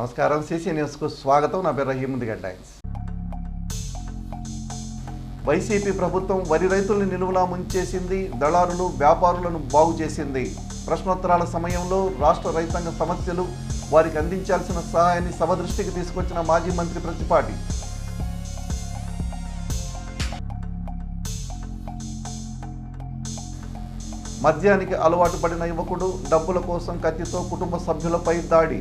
నమస్కారం సిసి న్యూస్కు స్వాగతం. నా పేరు రహీం. ముందుగా హెడ్లైన్స్. వైసీపీ ప్రభుత్వం వరి రైతుల్ని నిలువులా ముంచేసింది, దళారులు వ్యాపారులను బాగు చేసింది. ప్రశ్నోత్తరాల సమయంలో రాష్ట్ర రైతాంగ సమస్యలు, వారికి అందించాల్సిన సహాయాన్ని సభ దృష్టికి తీసుకొచ్చిన మాజీ మంత్రి ప్రత్తిపాటి. మద్యానికి అలవాటు పడిన యువకుడు డబ్బుల కోసం కత్తితో కుటుంబ సభ్యులపై దాడి.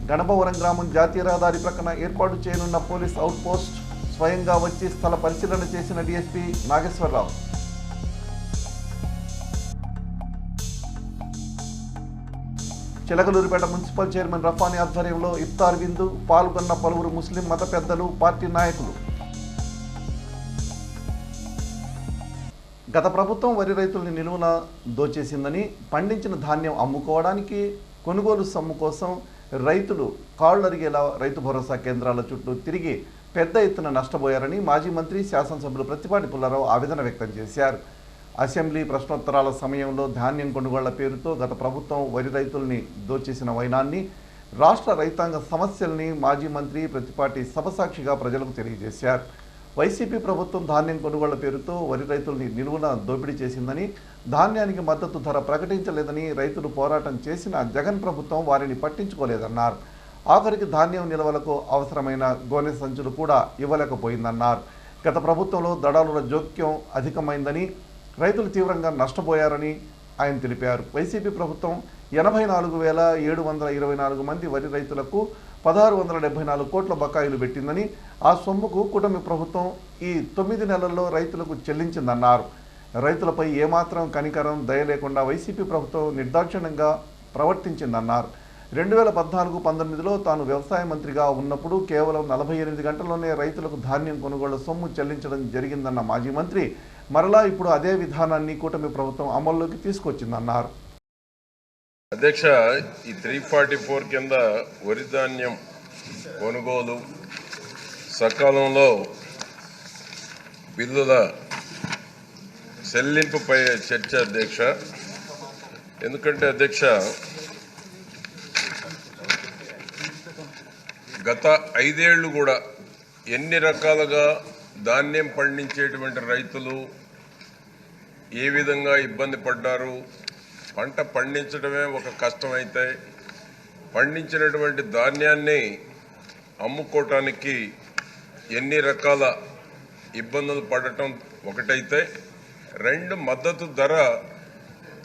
గణపవరం గ్రామం జాతీయ రహదారి ప్రక్కన ఏర్పాటు చేయనున్న పోలీస్ అవుట్ పోస్ట్ స్వయంగా వచ్చి స్థల పరిశీలన చేసిన DSP Nageswararao. Chilakaluripet municipal chairman Rafani ఆధ్వర్యంలో ఇఫ్తార్ విందు పాల్గొన్న పలువురు ముస్లిం మత పెద్దలు, పార్టీ నాయకులు. గత ప్రభుత్వం వరి రైతుల్ని నిలువున దోచేసిందని, పండించిన ధాన్యం అమ్ముకోవడానికి కొనుగోలు సొమ్ము కోసం రైతులు కాళ్లరిగేలా రైతు భరోసా కేంద్రాల చుట్టూ తిరిగి పెద్ద ఎత్తున నష్టపోయారని మాజీ మంత్రి శాసనసభ్యులు ప్రత్తిపాటి పుల్లారావు ఆవేదన వ్యక్తం చేశారు. అసెంబ్లీ ప్రశ్నోత్తరాల సమయంలో ధాన్యం కొనుగోళ్ల పేరుతో గత ప్రభుత్వం వరి రైతుల్ని దోచేసిన వైనాన్ని, రాష్ట్ర రైతాంగ సమస్యల్ని మాజీ మంత్రి ప్రత్తిపాటి సభసాక్షిగా ప్రజలకు తెలియజేశారు. వైసీపీ ప్రభుత్వం ధాన్యం కొనుగోళ్ల పేరుతో వరి రైతుల్ని నిలువున దోపిడీ చేసిందని, ధాన్యానికి మద్దతు ధర ప్రకటించలేదని రైతులు పోరాటం చేసిన జగన్ ప్రభుత్వం వారిని పట్టించుకోలేదన్నారు. ఆఖరికి ధాన్యం నిల్వలకు అవసరమైన గోనె సంచులు కూడా ఇవ్వలేకపోయిందన్నారు. గత ప్రభుత్వంలో దళారుల జోక్యం అధికమైందని, రైతులు తీవ్రంగా నష్టపోయారని ఆయన తెలిపారు. వైసీపీ ప్రభుత్వం 84,724 మంది వరి రైతులకు 1,674 కోట్ల బకాయిలు పెట్టిందని, ఆ సొమ్ముకు కూటమి ప్రభుత్వం ఈ 9 నెలల్లో రైతులకు చెల్లించిందన్నారు. రైతులపై ఏమాత్రం కనికరం, దయ లేకుండా వైసీపీ ప్రభుత్వం నిర్దాక్షిణ్యంగా ప్రవర్తించిందన్నారు. 2014-19లో తాను వ్యవసాయ మంత్రిగా ఉన్నప్పుడు కేవలం 48 గంటల్లోనే రైతులకు ధాన్యం కొనుగోళ్ల సొమ్ము చెల్లించడం జరిగిందన్న మాజీ మంత్రి మరలా ఇప్పుడు అదే విధానాన్ని కూటమి ప్రభుత్వం అమల్లోకి తీసుకొచ్చిందన్నారు. అధ్యక్ష, ఈ 344 కింద వరి ధాన్యం కొనుగోలు సకాలంలో బిల్లుల చెల్లింపుపై చర్చ అధ్యక్ష. ఎందుకంటే అధ్యక్ష, గత 5 ఏళ్లు కూడా ఎన్ని రకాలుగా ధాన్యం పండించేటువంటి రైతులు ఏ విధంగా ఇబ్బంది పడ్డారు. పంట పండించడమే ఒక కష్టమైతే, పండించినటువంటి ధాన్యాన్ని అమ్ముకోవటానికి ఎన్ని రకాల ఇబ్బందులు పడటం ఒకటైతే, 2 మద్దతు ధర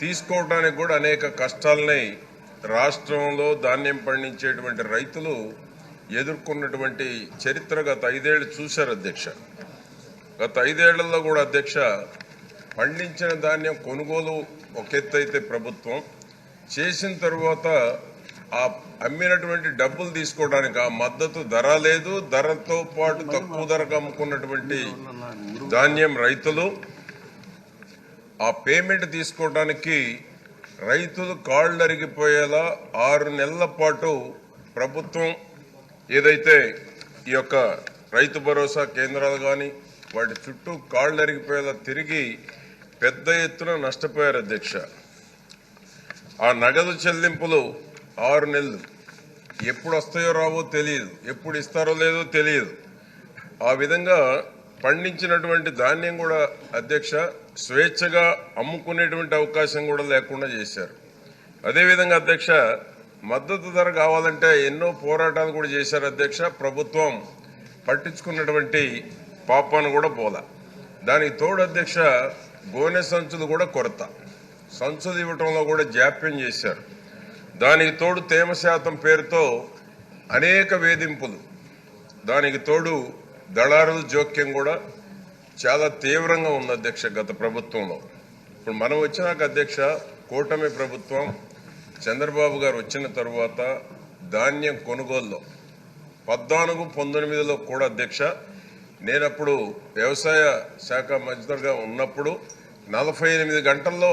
తీసుకోవడానికి కూడా అనేక కష్టాలని రాష్ట్రంలో ధాన్యం పండించేటువంటి రైతులు ఎదుర్కొన్నటువంటి చరిత్ర గత 5 ఏళ్ళు చూశారు అధ్యక్ష. గత 5 ఏళ్లలో కూడా అధ్యక్ష, పండించిన ధాన్యం కొనుగోలు ఒక ఎత్తు అయితే ప్రభుత్వం చేసిన తర్వాత ఆ అమ్మినటువంటి డబ్బులు తీసుకోవడానికి ఆ మద్దతు ధర లేదు. ధరతో పాటు తక్కువ ధరకు అమ్ముకున్నటువంటి ధాన్యం రైతులు ఆ పేమెంట్ తీసుకోవడానికి రైతులు కాళ్ళు అరిగిపోయేలా 6 నెలల పాటు ప్రభుత్వం ఏదైతే ఈ యొక్క రైతు భరోసా కేంద్రాలు కానీ వాటి చుట్టూ కాళ్ళు అరిగిపోయేలా తిరిగి పెద్ద ఎత్తున నష్టపోయారు అధ్యక్ష. ఆ నగదు చెల్లింపులు 6 నెలలు ఎప్పుడు వస్తాయో రావో తెలియదు, ఎప్పుడు ఇస్తారో లేదో తెలియదు. ఆ విధంగా పండించినటువంటి ధాన్యం కూడా అధ్యక్ష స్వేచ్ఛగా అమ్ముకునేటువంటి అవకాశం కూడా లేకుండా చేశారు. అదేవిధంగా అధ్యక్ష, మద్దతు ధర కావాలంటే ఎన్నో పోరాటాలు కూడా చేశారు అధ్యక్ష. ప్రభుత్వం పట్టించుకున్నటువంటి పాపాను కూడా పోలా. దానికి తోడు అధ్యక్ష, గోనె సంచులు కూడా కొరత, సంచులు ఇవ్వటంలో కూడా జాప్యం చేశారు. దానికి తోడు తేమ శాతం పేరుతో అనేక వేధింపులు, దానికి తోడు దళారుల జోక్యం కూడా చాలా తీవ్రంగా ఉంది అధ్యక్ష గత ప్రభుత్వంలో. ఇప్పుడు మనం వచ్చినాక అధ్యక్ష, కూటమి ప్రభుత్వం చంద్రబాబు గారు వచ్చిన తరువాత ధాన్యం కొనుగోలులో 14-19లో కూడా అధ్యక్ష, నేనప్పుడు వ్యవసాయ శాఖ మంత్రిగా ఉన్నప్పుడు 48 గంటల్లో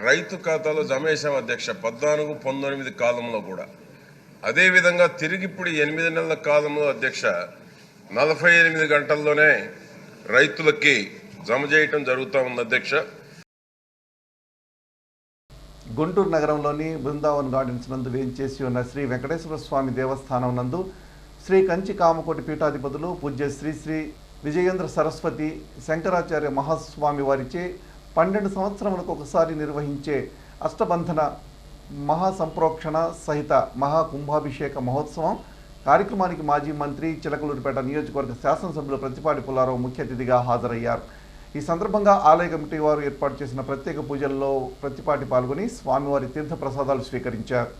రైతు ఖాతాలో జమ చేశాం అధ్యక్ష, 14-19 కాలంలో కూడా. అదేవిధంగా తిరిగి ఇప్పుడు 8 నెలల కాలంలో అధ్యక్ష 48 గంటల్లోనే రైతులకి జమ చేయటం జరుగుతూ ఉంది అధ్యక్ష. గుంటూరు నగరంలోని బృందావన్ గార్డెన్స్ నందు వేయించేసి ఉన్న శ్రీ వెంకటేశ్వర స్వామి దేవస్థానం నందు శ్రీ కంచి కామకోటి పీఠాధిపతులు పూజ్య శ్రీ శ్రీ విజయేంద్ర సరస్వతి శంకరాచార్య మహాస్వామి వారిచే 12 సంవత్సరములకు ఒకసారి నిర్వహించే అష్టబంధన మహాసంప్రోక్షణ సహిత మహాకుంభాభిషేక మహోత్సవం కార్యక్రమానికి మాజీ మంత్రి చిలకలూరిపేట నియోజకవర్గ శాసనసభ్యులు ప్రతిపాటి పుల్లారావు ముఖ్య అతిథిగా హాజరయ్యారు. ఈ సందర్భంగా ఆలయ కమిటీ వారు ఏర్పాటు చేసిన ప్రత్యేక పూజల్లో ప్రతిపాటి పాల్గొని స్వామివారి తీర్థ ప్రసాదాలు స్వీకరించారు.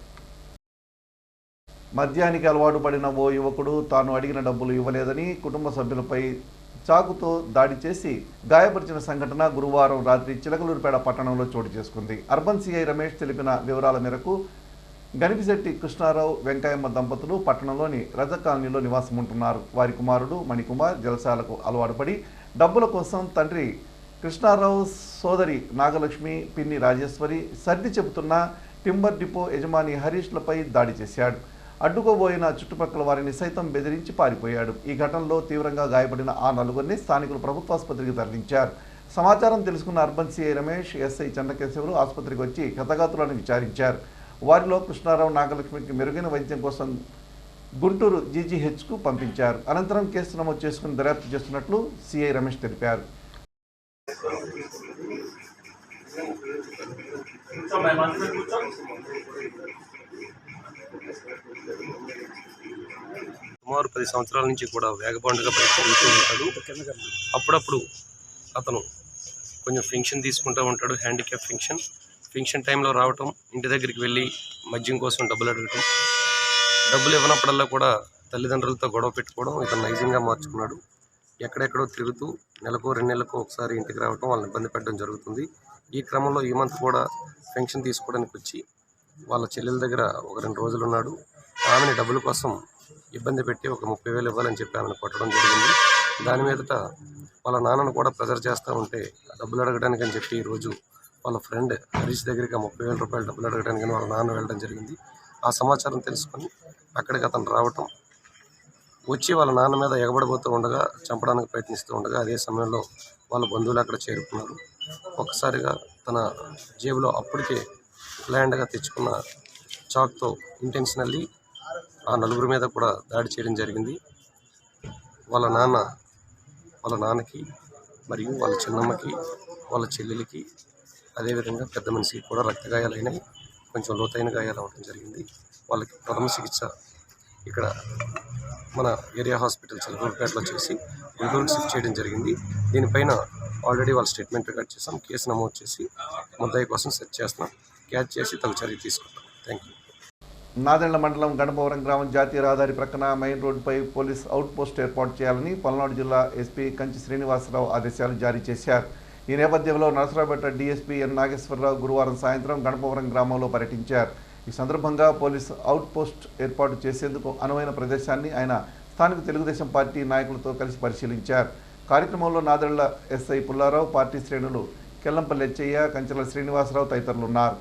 మద్యానికి అలవాటు పడిన ఓ యువకుడు తాను అడిగిన డబ్బులు ఇవ్వలేదని కుటుంబ సభ్యులపై చాకుతో దాడి చేసి గాయపరిచిన సంఘటన గురువారం రాత్రి చిలకలూరిపేట పట్టణంలో చోటు చేసుకుంది. అర్బన్ సిఐ రమేష్ తెలిపిన వివరాల మేరకు గనిపిశెట్టి కృష్ణారావు వెంకయ్యమ్మ దంపతులు పట్టణంలోని రజ కాలనీలో నివాసం ఉంటున్నారు. వారి కుమారుడు మణికుమార్ జలసాలకు అలవాటు పడి డబ్బుల కోసం తండ్రి కృష్ణారావు సోదరి నాగలక్ష్మి పిన్ని రాజేశ్వరి సర్ది చెబుతున్న టింబర్ డిపో యజమాని హరీష్లపై దాడి చేశాడు. అడ్డుకోబోయిన చుట్టుపక్కల వారిని సైతం బెదిరించి పారిపోయాడు. ఈ ఘటనలో తీవ్రంగా గాయపడిన ఆ నలుగురిని స్థానికులు ప్రభుత్వాసుపత్రికి తరలించారు. సమాచారం తెలుసుకున్న urban CI Ramesh, SI Chandrakesavulu ఆసుపత్రికి వచ్చి క్షతగాతులను విచారించారు. వారిలో కృష్ణారావు నాగలక్ష్మికి మెరుగైన వైద్యం కోసం గుంటూరు జీజీహెచ్కు పంపించారు. అనంతరం కేసు నమోదు చేసుకుని దర్యాప్తు చేస్తున్నట్లు సిఐ రమేష్ తెలిపారు. సుమారు 10 సంవత్సరాల నుంచి కూడా వేగబాండుగా బయటకు ఉంటాడు. అప్పుడప్పుడు అతను కొంచెం ఫెన్షన్ తీసుకుంటూ ఉంటాడు, హ్యాండిక్యాప్ ఫెన్షన్ టైంలో రావటం, ఇంటి దగ్గరికి వెళ్ళి మద్యం కోసం డబ్బులు అడగటం, డబ్బులు ఇవ్వనప్పుడల్లా కూడా తల్లిదండ్రులతో గొడవ పెట్టుకోవడం ఇతను నైజంగా మార్చుకున్నాడు. ఎక్కడెక్కడో తిరుగుతూ నెలకు 2 నెలలకు ఒకసారి ఇంటికి రావటం, వాళ్ళని ఇబ్బంది పెట్టడం జరుగుతుంది. ఈ క్రమంలో ఈ మంత్ కూడా ఫెన్షన్ తీసుకోవడానికి వచ్చి వాళ్ళ చెల్లెల దగ్గర ఒక 2 రోజులు ఉన్నాడు. ఆమెని డబ్బుల కోసం ఇబ్బంది పెట్టి ఒక 30,000 ఇవ్వాలని చెప్పి ఆమెను కొట్టడం జరిగింది. దాని మీదట వాళ్ళ నాన్నను కూడా ప్రెజర్ చేస్తూ ఉంటే డబ్బులు అడగడానికి అని చెప్పి ఈరోజు వాళ్ళ ఫ్రెండ్ హరీష్ దగ్గరికి 30,000 రూపాయలు డబ్బులు అడగడానికి వాళ్ళ నాన్న వెళ్ళడం జరిగింది. ఆ సమాచారం తెలుసుకొని అక్కడికి అతను రావటం, వచ్చి వాళ్ళ నాన్న మీద ఎగబడిపోతూ ఉండగా చంపడానికి ప్రయత్నిస్తూ ఉండగా అదే సమయంలో వాళ్ళ బంధువులు అక్కడ చేరుకున్నారు. ఒక్కసారిగా తన జేబులో అప్పటికే ప్లాన్డ్గా తెచ్చుకున్న చాక్తో ఇంటెన్షనల్లీ ఆ నలుగురి మీద కూడా దాడి చేయడం జరిగింది. వాళ్ళ నాన్నకి మరియు వాళ్ళ చిన్నమ్మకి, వాళ్ళ చెల్లెలకి, అదేవిధంగా పెద్ద మనిషికి కూడా రక్తగాయాలైనాయి, కొంచెం లోతైన గాయాలు అవ్వడం జరిగింది. వాళ్ళకి ప్రథమ చికిత్స ఇక్కడ మన ఏరియా హాస్పిటల్ చిలకలూరిపేటలో చేసి గుంటూరుకి షిఫ్ట్ చేయడం జరిగింది. దీనిపైన ఆల్రెడీ వాళ్ళ స్టేట్మెంట్ రికార్డ్ చేసాం, కేసు నమోదు చేసి ముద్దాయి కోసం సెర్చ్ చేస్తున్నాం, క్యాచ్ చేసి తగు చర్య తీసుకుంటాం. Thank you. నాదెండ్ల మండలం గణపవరం గ్రామం జాతీయ రహదారి ప్రక్కన మెయిన్ రోడ్డుపై పోలీస్ అవుట్ పోస్ట్ ఏర్పాటు చేయాలని పల్నాడు జిల్లా ఎస్పీ కంచి శ్రీనివాసరావు ఆదేశాలు జారీ చేశారు. ఈ నేపథ్యంలో నరసరావుపేట డీఎస్పీ ఎన్ నాగేశ్వరరావు గురువారం సాయంత్రం గణపవరం గ్రామంలో పర్యటించారు. ఈ సందర్భంగా పోలీస్ అవుట్ పోస్ట్ ఏర్పాటు చేసేందుకు అనువైన ప్రదేశాన్ని ఆయన స్థానిక తెలుగుదేశం పార్టీ నాయకులతో కలిసి పరిశీలించారు. కార్యక్రమంలో నాదెండ్ల ఎస్ఐ పుల్లారావు, పార్టీ శ్రేణులు కెల్లంపల్లి ఎచ్చయ్య, కంచెల శ్రీనివాసరావు తదితరులు ఉన్నారు.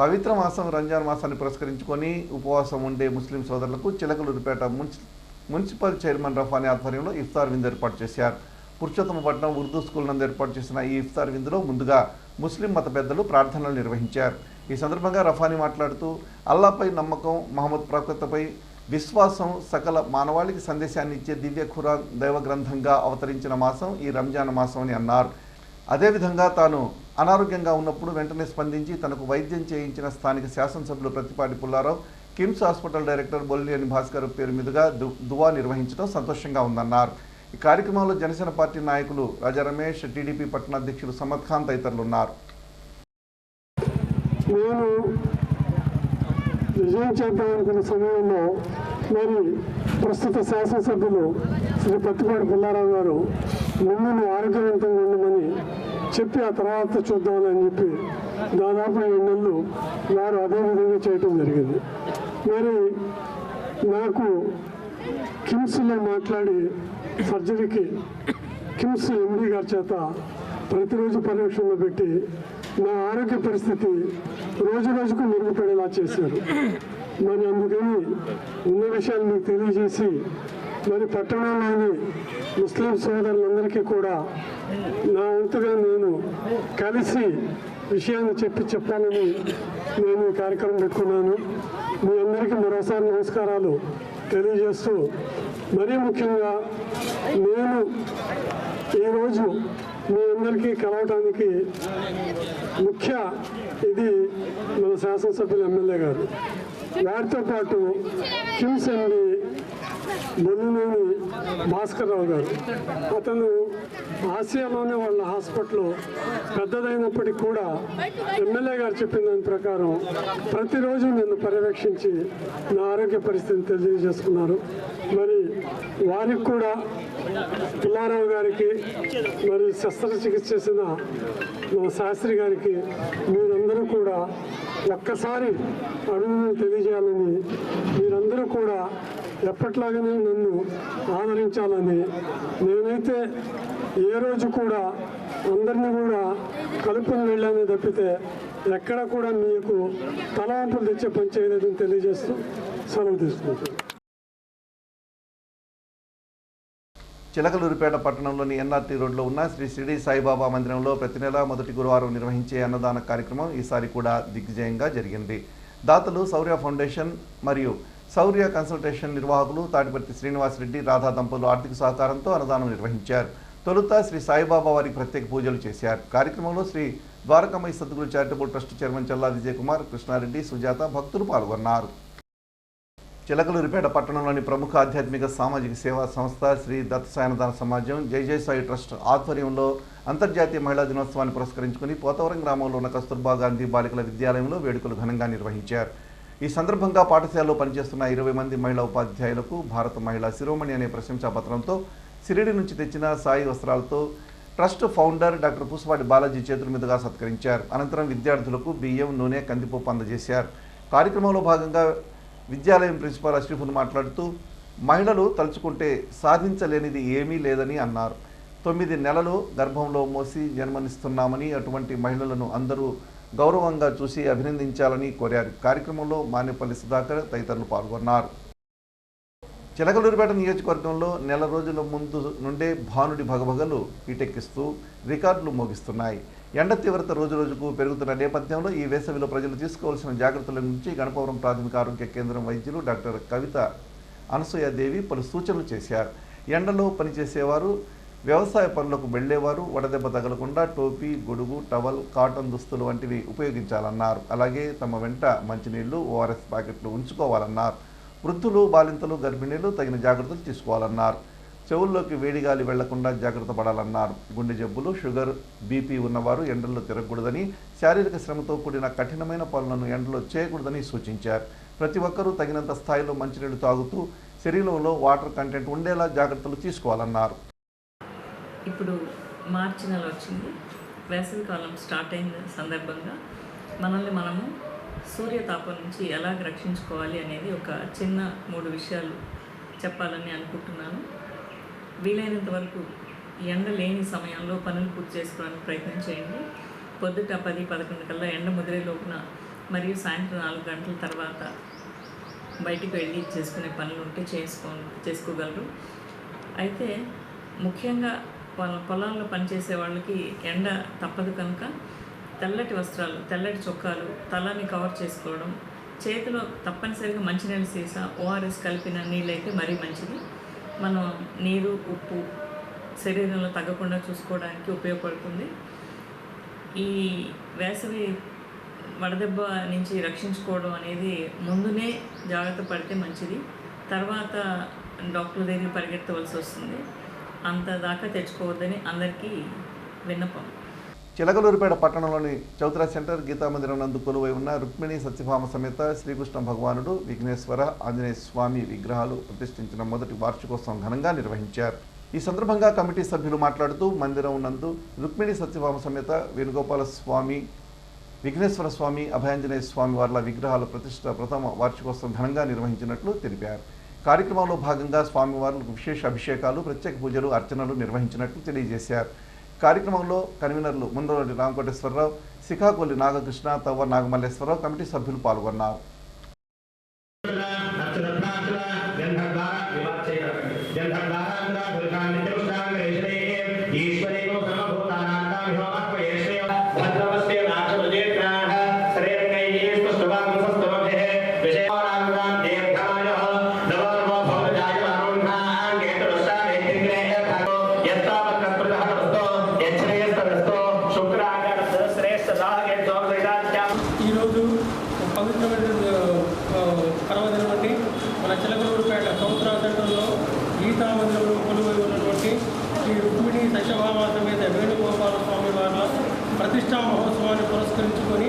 పవిత్ర మాసం రంజాన్ మాసాన్ని పురస్కరించుకొని ఉపవాసం ఉండే ముస్లిం సోదరులకు చిలకలూరిపేట మున్సిపల్ చైర్మన్ రఫానీ ఆధ్వర్యంలో ఇఫ్తార్ విందు ఏర్పాటు చేశారు. పురుషోత్తమపట్నం ఉర్దూ స్కూల్ నందు ఏర్పాటు చేసిన ఈ ఇఫ్తార్ విందులో ముందుగా ముస్లిం మత పెద్దలు ప్రార్థనలు నిర్వహించారు. ఈ సందర్భంగా రఫానీ మాట్లాడుతూ అల్లాపై నమ్మకం, మహమ్మద్ ప్రవక్తపై విశ్వాసం సకల మానవాళికి సందేశాన్ని ఇచ్చే దివ్య ఖురాన్ దైవ గ్రంథంగా అవతరించిన మాసం ఈ రంజాన్ మాసం అని అన్నారు. అదేవిధంగా తాను అనారోగ్యంగా ఉన్నప్పుడు వెంటనే స్పందించి తనకు వైద్యం చేయించిన స్థానిక శాసనసభ్యులు ప్రతిపాటి పుల్లారావు, కిమ్స్ హాస్పిటల్ డైరెక్టర్ బొల్లినేని భాస్కర్ పేరు మీదుగా దువా నిర్వహించడం సంతోషంగా ఉందన్నారు. ఈ కార్యక్రమంలో జనసేన పార్టీ నాయకులు రాజా రమేష్, టీడీపీ పట్టణాధ్యక్షులు సమద్ ఖాన్ తదితరులు ఉన్నారు. నేను విజయం చేద్దామనుకున్న సమయంలో మరి ప్రస్తుత శాసనసభ్యులు శ్రీ ప్రతిపాటి పుల్లారావు గారు ముందు ఆరోగ్యవంతంగా ఉండమని చెప్పి ఆ తర్వాత చూద్దామని చెప్పి దాదాపు 7 నెలలు వారు అదే విధంగా చేయటం జరిగింది. మరి నాకు కిమ్స్లో మాట్లాడి సర్జరీకి కిమ్స్ ఎండి గారి చేత ప్రతిరోజు పర్యవేక్షణలో పెట్టి నా ఆరోగ్య పరిస్థితి రోజు రోజుకు మెరుగుపడేలా చేశారు. మరి అందుకని ఉన్న విషయాలు మీకు తెలియజేసి మరి పట్టణంలోని ముస్లిం సోదరులందరికీ కూడా నా వంతుగా నేను కలిసి విషయాన్ని చెప్పాలని నేను ఈ కార్యక్రమం పెట్టుకున్నాను. మీ అందరికీ మరోసారి నమస్కారాలు తెలియజేస్తూ మరీ ముఖ్యంగా నేను ఈరోజు మీ అందరికీ కలవటానికి ముఖ్య ఇది మన శాసనసభ్యులు ఎమ్మెల్యే గారు, వారితో పాటు కిమ్స్ ఎండి బొల్లినేని భాస్కర్ రావు గారు. అతను ఆసియాలోనే వాళ్ళ హాస్పిటల్ పెద్దదైనప్పటికీ కూడా ఎమ్మెల్యే గారు చెప్పిన దాని ప్రకారం ప్రతిరోజు నన్ను పర్యవేక్షించి నా ఆరోగ్య పరిస్థితిని తెలియజేసుకున్నారు. మరి వారికి కూడా పుల్లారావు గారికి మరి శస్త్రచికిత్స చేసిన మా శాస్త్రి గారికి మీరందరూ కూడా ఒక్కసారి అభినందనలు తెలియజేయాలని, మీరందరూ కూడా ఎప్పట్లాగానే నన్ను ఆదరించాలని, నేనైతే ఏ రోజు కూడా అందరినీ కూడా కలుపుని వెళ్ళానే తప్పితే ఎక్కడ కూడా మీకు తలవంపులు తెచ్చే పని చేయలేదని తెలియజేస్తూ సెలవు తీసుకుంటాను. చిలకలూరిపేట పట్టణంలోని ఎన్ఆర్టీ రోడ్లో ఉన్న శ్రీ షిరిడి సాయిబాబా మందిరంలో ప్రతి నెల మొదటి గురువారం నిర్వహించే అన్నదాన కార్యక్రమం ఈసారి కూడా దిగ్విజయంగా జరిగింది. దాతలు శౌర్య ఫౌండేషన్ మరియు శౌర్య కన్సల్టేషన్ నిర్వాహకులు తాటిపర్తి శ్రీనివాసరెడ్డి రాధా దంపతులు ఆర్థిక సహకారంతో అన్నదానం నిర్వహించారు. తొలుత శ్రీ సాయిబాబా వారికి ప్రత్యేక పూజలు చేశారు. కార్యక్రమంలో Shri Dwarakamayi Sadguru charitable trust chairman Challa Vijayakumar, Krishna Reddy, Sujatha భక్తులు పాల్గొన్నారు. చిలకలూరిపేట పట్టణంలోని ప్రముఖ ఆధ్యాత్మిక సామాజిక సేవా సంస్థ శ్రీ దత్త సాయనదాన సమాజం జై జై సాయి ట్రస్ట్ ఆధ్వర్యంలో అంతర్జాతీయ మహిళా దినోత్సవాన్ని పురస్కరించుకుని పోతవరం గ్రామంలో ఉన్న కస్తూర్బా గాంధీ బాలికల విద్యాలయంలో వేడుకలు ఘనంగా నిర్వహించారు. ఈ సందర్భంగా పాఠశాలలో పనిచేస్తున్న 20 మంది మహిళా ఉపాధ్యాయులకు భారత మహిళా శిరోమణి అనే ప్రశంసా పత్రంతో సిరిడి నుంచి తెచ్చిన సాయి వస్త్రాలతో trust founder doctor Pusapati Balaji చేతుల మీదుగా సత్కరించారు. అనంతరం విద్యార్థులకు బియ్యం, నూనె, కందిపప్పు అందజేశారు. కార్యక్రమంలో భాగంగా విద్యాలయం ప్రిన్సిపాల్ అష్రిఫున్ మాట్లాడుతూ మహిళలు తలుచుకుంటే సాధించలేనిది ఏమీ లేదని అన్నారు. 9 నెలలు గర్భంలో మోసి జన్మనిస్తున్నామని, అటువంటి మహిళలను అందరూ గౌరవంగా చూసి అభినందించాలని కోరారు. కార్యక్రమంలో మానేపల్లి సుధాకర్ తదితరులు పాల్గొన్నారు. చిలకలూరిపేట నియోజకవర్గంలో నెల రోజుల ముందు నుండే భానుడి భగభగలు పీటెక్కిస్తూ రికార్డులు మోగిస్తున్నాయి. ఎండ తీవ్రత రోజురోజుకు పెరుగుతున్న నేపథ్యంలో ఈ వేసవిలో ప్రజలు తీసుకోవాల్సిన జాగ్రత్తల నుంచి గణపవరం ప్రాథమిక ఆరోగ్య కేంద్రం వైద్యులు డాక్టర్ కవిత అనసూయాదేవి పలు సూచనలు చేశారు. ఎండలో పనిచేసేవారు, వ్యవసాయ పనులకు వెళ్లేవారు వడదెబ్బ తగలకుండా టోపీ, గొడుగు, టవల్, కాటన్ దుస్తులు వంటివి ఉపయోగించాలన్నారు. అలాగే తమ వెంట మంచినీళ్లు, ఓఆర్ఎస్ ప్యాకెట్లు ఉంచుకోవాలన్నారు. వృద్ధులు, బాలింతలు, గర్భిణీలు తగిన జాగ్రత్తలు తీసుకోవాలన్నారు. చెవుల్లోకి వేడిగాలి వెళ్లకుండా జాగ్రత్త పడాలన్నారు. గుండె జబ్బులు, షుగర్, బీపీ ఉన్నవారు ఎండల్లో తిరగకూడదని, శారీరక శ్రమతో కూడిన కఠినమైన పనులను ఎండలో చేయకూడదని సూచించారు. ప్రతి ఒక్కరూ తగినంత స్థాయిలో మంచినీళ్లు తాగుతూ శరీరంలో వాటర్ కంటెంట్ ఉండేలా జాగ్రత్తలు తీసుకోవాలన్నారు. ఇప్పుడు మార్చి నెల వచ్చింది, వేసవి కాలం స్టార్ట్ అయిన సందర్భంగా మనల్ని మనము సూర్యతాపం నుంచి ఎలా రక్షించుకోవాలి అనేది ఒక చిన్న 3 విషయాలు చెప్పాలని అనుకుంటున్నాను. వీలైనంత వరకు ఎండ లేని సమయంలో పనులు పూర్తి చేసుకోవడానికి ప్రయత్నం చేయండి. పొద్దుట 10-11 కల్లా ఎండ ముదిరే లోపున మరియు సాయంత్రం 4 గంటల తర్వాత బయటికి వెళ్ళి చేసుకునే పనులు ఉంటే చేసుకోగలరు. అయితే ముఖ్యంగా పొలాల్లో పనిచేసే వాళ్ళకి ఎండ తప్పదు కనుక తెల్లటి వస్త్రాలు, తెల్లటి చొక్కాలు, తలని కవర్ చేసుకోవడం, చేతిలో తప్పనిసరిగా మంచినీళ్ళ సీసా, ఓఆర్ఎస్ కలిపిన నీళ్ళైతే మరీ మంచిది. మనం నీరు, ఉప్పు శరీరంలో తగ్గకుండా చూసుకోవడానికి ఉపయోగపడుతుంది. ఈ వేసవి వడదెబ్బ నుంచి రక్షించుకోవడం అనేది ముందునే జాగ్రత్త పడితే మంచిది. తర్వాత డాక్టర్ దగ్గరికి పరిగెత్తవలసి వస్తుంది. అంత దాకా తెచ్చుకోవద్దని అందరికీ విన్నపం. చిలకలూరిపేట పట్టణంలోని చౌత్రా సెంటర్ గీతా మందిరం నందు కొలువై ఉన్న రుక్మిణి సత్యభామ సమేత శ్రీకృష్ణ భగవానుడు, విఘ్నేశ్వర, ఆంజనేయ స్వామి విగ్రహాలు ప్రతిష్ఠించిన మొదటి వార్షికోత్సవం ఘనంగా నిర్వహించారు. ఈ సందర్భంగా కమిటీ సభ్యులు మాట్లాడుతూ మందిరం నందు రుక్మిణి సత్యభామ సమేత వేణుగోపాల స్వామి, విఘ్నేశ్వర స్వామి, అభయాంజనేయ స్వామి వార్ల విగ్రహాల ప్రతిష్ఠ ప్రథమ వార్షికోత్సవం ఘనంగా నిర్వహించినట్లు తెలిపారు. కార్యక్రమంలో భాగంగా స్వామివార్లకు విశేష అభిషేకాలు, ప్రత్యేక పూజలు, అర్చనలు నిర్వహించినట్లు తెలియజేశారు. కార్యక్రమంలో కన్వీనర్లు ముందరటి రామకోటేశ్వరరావు, శిఖాకొల్లి నాగకృష్ణ, తవ్వ నాగమల్లేశ్వరరావు కమిటీ సభ్యులు పాల్గొన్నారు. ఈరోజు పవిత్రమైన పర్వదినం అండి. మన చిలకలూరుపేట సముద్ర సెంటర్లో గీతా మందిరంలో కొలువై ఉన్నటువంటి శ్రీ రుక్మిణి సత్యభామ సమేత వేణుగోపాల స్వామి వారి ప్రతిష్టా మహోత్సవాన్ని పురస్కరించుకొని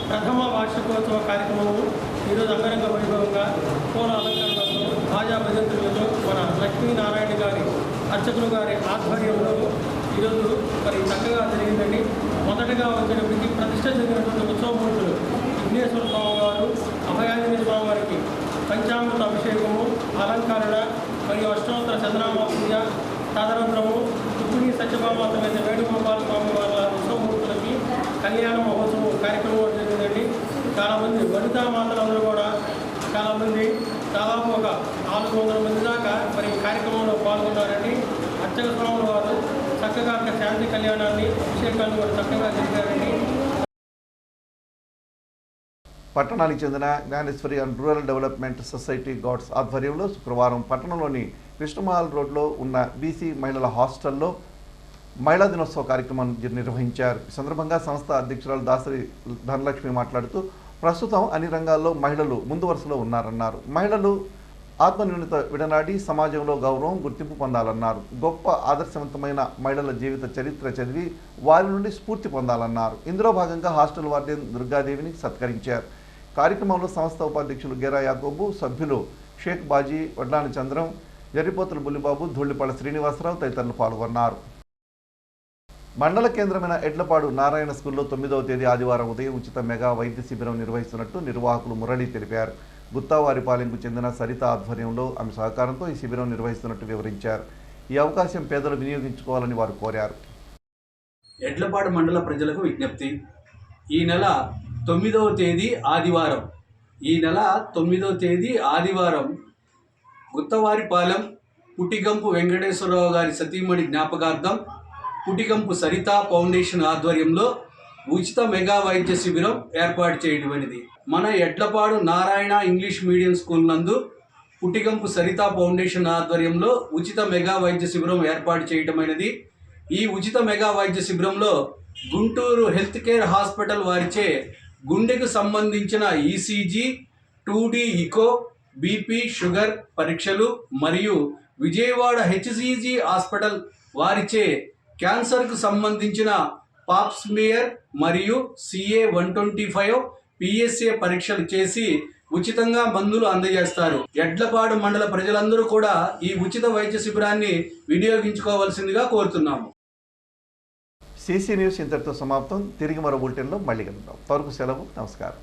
ప్రథమ వార్షికోత్సవ కార్యక్రమము ఈరోజు అంగరంగ వైభవంగా పూల అలంకరణలో భాజా భజంతులతో మన లక్ష్మీనారాయణ గారి అర్చకులు గారి ఆధ్వర్యంలో ఈరోజు మరి చక్కగా జరిగిందండి. మొదటగా వచ్చినప్పటికీ ప్రతిష్ట జరిగినటువంటి ఉత్సవమూర్తులు విఘ్నేశ్వర స్వామి వారు, అభయాంజనేయ స్వామి వారికి పంచామృత అభిషేకము, అలంకరణ మరియు అష్టోత్తర చంద్రనామ పూజ, తదనంతరము రుక్మిణి సత్యభామ సమేత వేణుగోపాల స్వామి వారి ఉత్సవమూర్తులకి కళ్యాణ మహోత్సవం కార్యక్రమం జరిగిందండి. చాలామంది వనితా మాతలందరూ కూడా చాలామంది దాదాపు ఒక 400 మంది దాకా మరి ఈ కార్యక్రమంలో పాల్గొన్నారండి. అర్చక స్వాముల వారు చక్కగా శాంతి కళ్యాణాన్ని, అభిషేకాన్ని కూడా చక్కగా జరిగారండి. పట్టణానికి చెందిన Jnaneswari and rural development society gods ఆధ్వర్యంలో శుక్రవారం పట్టణంలోని కృష్ణమహల్ రోడ్లో ఉన్న బీసీ మహిళల హాస్టల్లో మహిళా దినోత్సవ కార్యక్రమం నిర్వహించారు. ఈ సందర్భంగా సంస్థ అధ్యక్షురాలు దాసరి ధనలక్ష్మి మాట్లాడుతూ ప్రస్తుతం అన్ని రంగాల్లో మహిళలు ముందు వరుసలో ఉన్నారన్నారు. మహిళలు ఆత్మన్యూనత విడనాడి సమాజంలో గౌరవం, గుర్తింపు పొందాలన్నారు. గొప్ప ఆదర్శవంతమైన మహిళల జీవిత చరిత్ర చదివి వారి నుండి స్ఫూర్తి పొందాలన్నారు. ఇందులో భాగంగా హాస్టల్ వార్డెన్ దుర్గాదేవిని సత్కరించారు. కార్యక్రమంలో సంస్థ ఉపాధ్యక్షులు గేరా యాకోబు, సభ్యులు షేక్ బాజీ, వడ్లాని చంద్రం, ఎర్రిపోతుల బుల్లిబాబు, ధూళిపాడ శ్రీనివాసరావు తదితరులు పాల్గొన్నారు. మండల కేంద్రమైన ఎడ్లపాడు నారాయణ స్కూల్లో 9వ తేదీ ఆదివారం ఉదయం ఉచిత మెగా వైద్య శిబిరం నిర్వహిస్తున్నట్టు నిర్వాహకులు మురళి తెలిపారు. గుత్తావారిపాలెంకు చెందిన సరిత ఆధ్వర్యంలో ఆమె సహకారంతో ఈ శిబిరం నిర్వహిస్తున్నట్టు వివరించారు. ఈ అవకాశం పేదలు వినియోగించుకోవాలని వారు కోరారు. ఎడ్లపాడు మండల ప్రజలకు విజ్ఞప్తి. ఈ నెల 9వ తేదీ ఆదివారం గుత్తవారిపాలెం పుటిగంపు వెంకటేశ్వరరావు గారి సతీమణి జ్ఞాపకార్థం పుటిగంపు సరిత ఫౌండేషన్ ఆధ్వర్యంలో ఉచిత మెగా వైద్య శిబిరం ఏర్పాటు చేయడమైనది. మన Edlapadu Narayana English medium school నందు పుటిగంపు సరిత ఫౌండేషన్ ఆధ్వర్యంలో ఉచిత మెగా వైద్య శిబిరం ఏర్పాటు చేయడమైనది. ఈ ఉచిత మెగా వైద్య శిబిరంలో గుంటూరు హెల్త్ కేర్ హాస్పిటల్ వారిచే గుండెకు సంబంధించిన ఈసీజీ, 2D ఇకో, బీపీ, షుగర్ పరీక్షలు మరియు విజయవాడ హెచ్సిజీ హాస్పిటల్ వారిచే క్యాన్సర్కు సంబంధించిన పాప్స్మియర్ మరియు CA-125 PSA పరీక్షలు చేసి ఉచితంగా మందులు అందజేస్తారు. ఎడ్లపాడు మండల ప్రజలందరూ కూడా ఈ ఉచిత వైద్య శిబిరాన్ని వినియోగించుకోవాల్సిందిగా కోరుతున్నాము. CC న్యూస్ ఇంతటితో సమాప్తం. తిరిగి మరో బులెటిన్లో మళ్ళీ కలుద్దాం. వరకు సెలవు. నమస్కారం.